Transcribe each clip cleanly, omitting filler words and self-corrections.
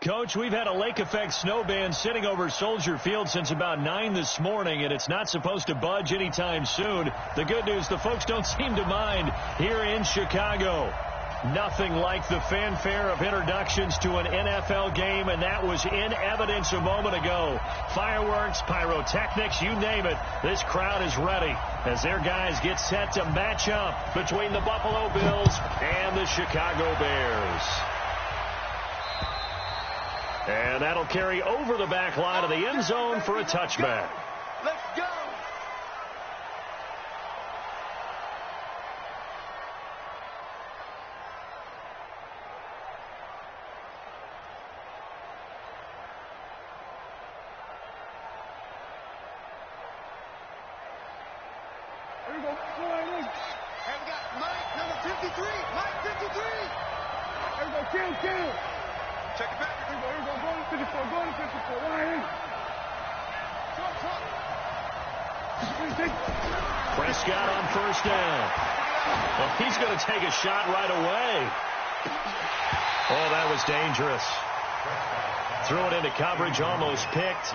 Coach. We've had a lake effect snow band sitting over Soldier Field since about 9 this morning, and it's not supposed to budge anytime soon. The good news, the folks don't seem to mind here in Chicago. Nothing like the fanfare of introductions to an NFL game, and that was in evidence a moment ago. Fireworks, pyrotechnics, you name it. This crowd is ready as their guys get set to match up between the Buffalo Bills and the Chicago Bears. And that'll carry over the back line of the end zone for a touchback. Let's go. Here we go. And we got Mike, number 53. Mike, 53. Here we go. Kill. Check it back. Here we go. Go to 54. Go to 54. Right in. Prescott on first down. Well, he's going to take a shot right away. Oh, that was dangerous. Threw it into coverage, almost picked,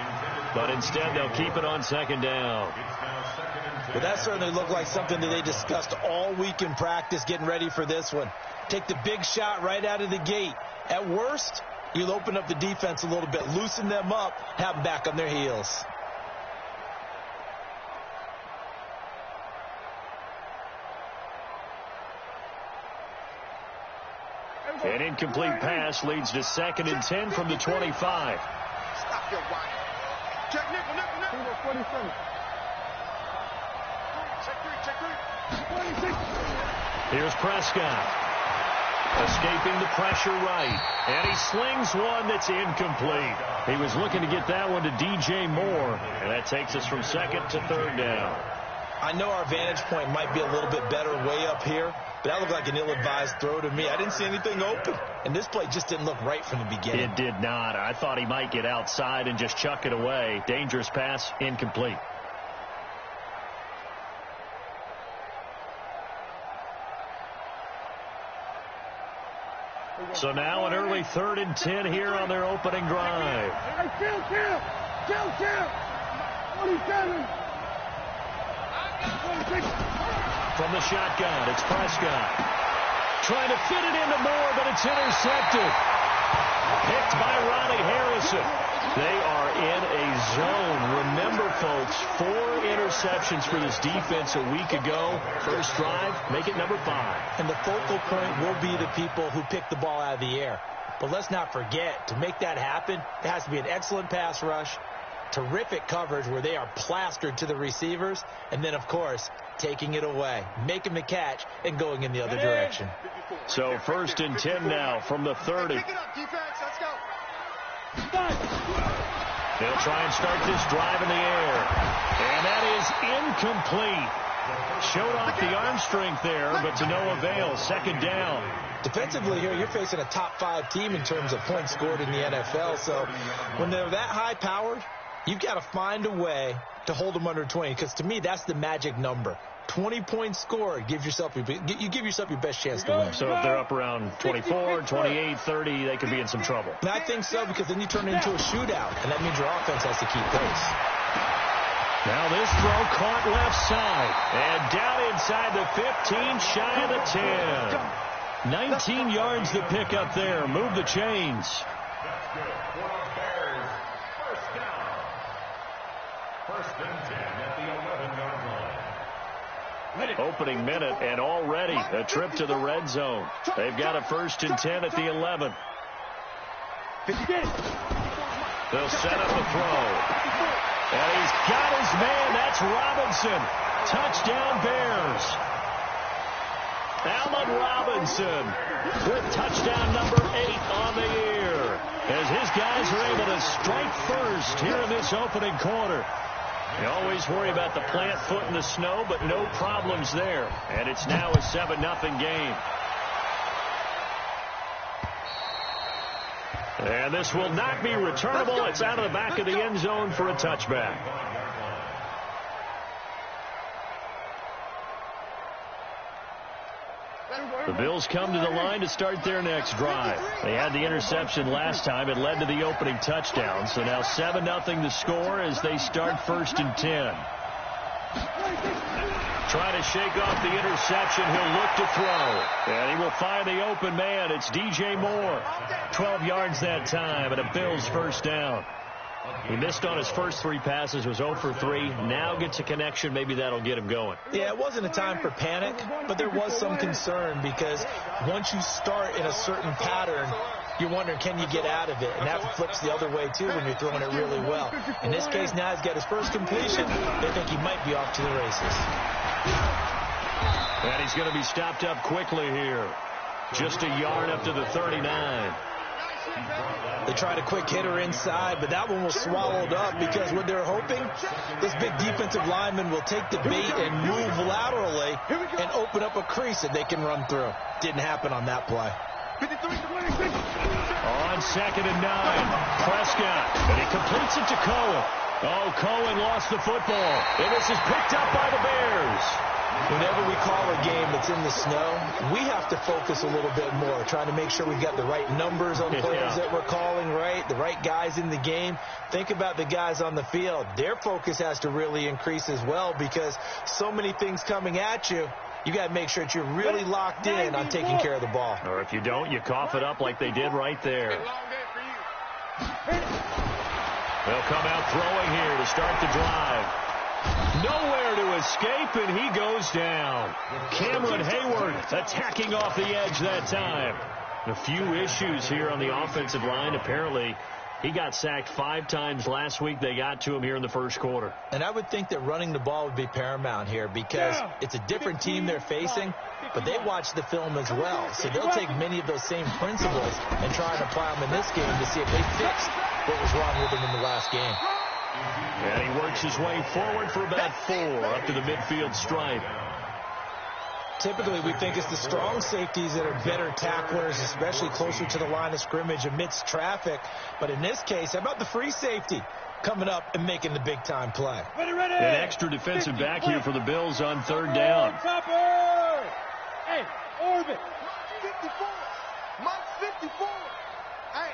but instead they'll keep it on second down. Well, that certainly looked like something that they discussed all week in practice getting ready for this one. Take the big shot right out of the gate. At worst, you'll open up the defense a little bit, loosen them up, have them back on their heels. An incomplete pass leads to 2nd and 10 from the 25. Stop your whining. Check nickel. Here we go. 47. Check three. 46. Here's Prescott. Escaping the pressure right. And he slings one that's incomplete. He was looking to get that one to DJ Moore. And that takes us from 2nd to 3rd down. I know our vantage point might be a little bit better way up here, but that looked like an ill-advised throw to me. I didn't see anything open, and this play just didn't look right from the beginning. It did not. I thought he might get outside and just chuck it away. Dangerous pass, incomplete. So now an early 3rd and 10 here on their opening drive. Kill. 47. 46. From the shotgun, it's Prescott. Trying to fit it into Moore, but it's intercepted. Picked by Ronnie Harrison. They are in a zone. Remember, folks, 4 interceptions for this defense a week ago. First drive, make it number 5. And the focal point will be the people who pick the ball out of the air. But let's not forget, to make that happen, there has to be an excellent pass rush, terrific coverage where they are plastered to the receivers, and then, of course, taking it away, making the catch, and going in the other direction. So 1st and 10 now from the 30. Pick it up, defense. Let's go. They'll try and start this drive in the air. And that is incomplete. Showed off the arm strength there, but to no avail. 2nd down. Defensively here, you're facing a top 5 team in terms of points scored in the NFL. So when they're that high-powered, you've got to find a way to hold them under 20, because to me, that's the magic number. 20 points scored, you give yourself your best chance to win. So if they're up around 24, 28, 30, they could be in some trouble. And I think so, because then you turn it into a shootout, and that means your offense has to keep pace. Now this throw caught left side, and down inside the 15, shy of the 10. 19 yards the pick up there. Move the chains. Opening minute, and already a trip to the red zone. They've got a 1st and 10 at the 11. They'll set up the throw. And he's got his man. That's Robinson. Touchdown Bears. Allen Robinson with touchdown number 8 on the year, as his guys are able to strike first here in this opening quarter. You always worry about the plant foot in the snow, but no problems there. And it's now a 7-0 game. And this will not be returnable. It's out of the back of the end zone for a touchback. Let him go. The Bills come to the line to start their next drive. They had the interception last time. It led to the opening touchdown. So now 7-0 the score as they start 1st and 10. Trying to shake off the interception. He'll look to throw. And he will find the open man. It's DJ Moore. 12 yards that time and a Bills first down. He missed on his first 3 passes, was 0 for 3. Now gets a connection. Maybe that'll get him going. Yeah, it wasn't a time for panic, but there was some concern because once you start in a certain pattern, you're wondering, can you get out of it? And that flips the other way, too, when you're throwing it really well. In this case, now he's got his first completion. They think he might be off to the races. And he's going to be stopped up quickly here. Just a yard up to the 39. They tried a quick hitter inside, but that one was swallowed up because what they're hoping, this big defensive lineman will take the bait and move laterally and open up a crease that they can run through. Didn't happen on that play. On 2nd and 9, Prescott, and he completes it to Cohen. Oh, Cohen lost the football, and this is picked up by the Bears. Whenever we call a game that's in the snow, we have to focus a little bit more, trying to make sure we've got the right numbers on players that we're calling, right? The right guys in the game. Think about the guys on the field. Their focus has to really increase as well because so many things coming at you. You got to make sure that you're really locked in on taking care of the ball. Or if you don't, you cough it up like they did right there. They'll come out throwing here to start the drive. Nowhere to escape, and he goes down. Cameron Hayward attacking off the edge that time. A few issues here on the offensive line. Apparently, he got sacked 5 times last week. They got to him here in the first quarter. And I would think that running the ball would be paramount here because it's a different team they're facing, but they watch the film as well. So they'll take many of those same principles and try and apply them in this game to see if they fixed what was wrong with them in the last game. And he works his way forward for about 4 up to the midfield stripe. Typically, we think it's the strong safeties that are better tacklers, especially closer to the line of scrimmage amidst traffic. But in this case, how about the free safety coming up and making the big-time play? An extra defensive back here for the Bills on 3rd down. Hey, Orbit. 54. Mike 54. Hey,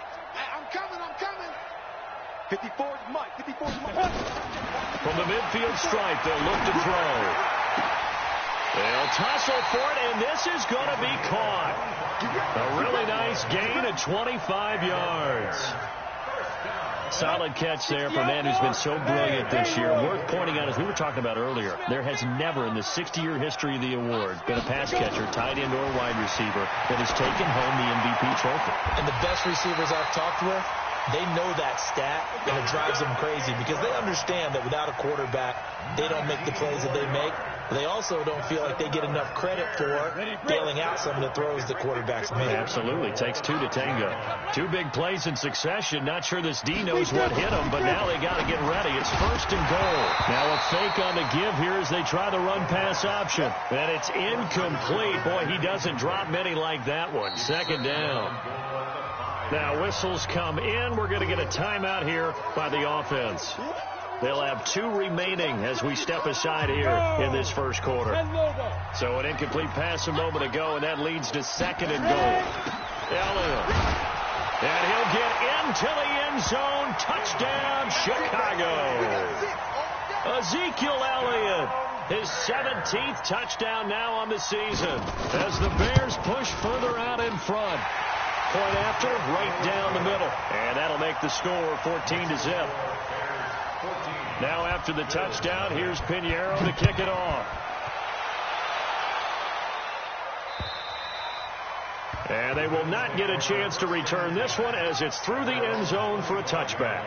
I'm coming. 54 is Mike. 54 is Mike. From the midfield stripe, they'll look to throw. They'll tussle for it, and this is going to be caught. A really nice gain of 25 yards. Solid catch there for a man who's been so brilliant this year. Worth pointing out, as we were talking about earlier, there has never in the 60-year history of the award been a pass catcher, tight end or wide receiver, that has taken home the MVP trophy. And the best receivers I've talked with, they know that stat, and it drives them crazy because they understand that without a quarterback, they don't make the plays that they make. They also don't feel like they get enough credit for bailing out some of the throws that quarterbacks make. Absolutely. Takes 2 to tango. 2 big plays in succession. Not sure this D knows what hit him, but now they got to get ready. It's 1st and goal. Now a fake on the give here as they try the run-pass option. And it's incomplete. Boy, he doesn't drop many like that one. 2nd down. Now whistles come in. We're going to get a timeout here by the offense. They'll have 2 remaining as we step aside here in this first quarter. So an incomplete pass a moment ago, and that leads to 2nd and goal. Elliott. And he'll get into the end zone. Touchdown, Chicago. Ezekiel Elliott, his 17th touchdown now on the season as the Bears push further out in front. Point after, right down the middle. And that'll make the score 14-0. Now after the touchdown, here's Pinheiro to kick it off. And they will not get a chance to return this one as it's through the end zone for a touchback.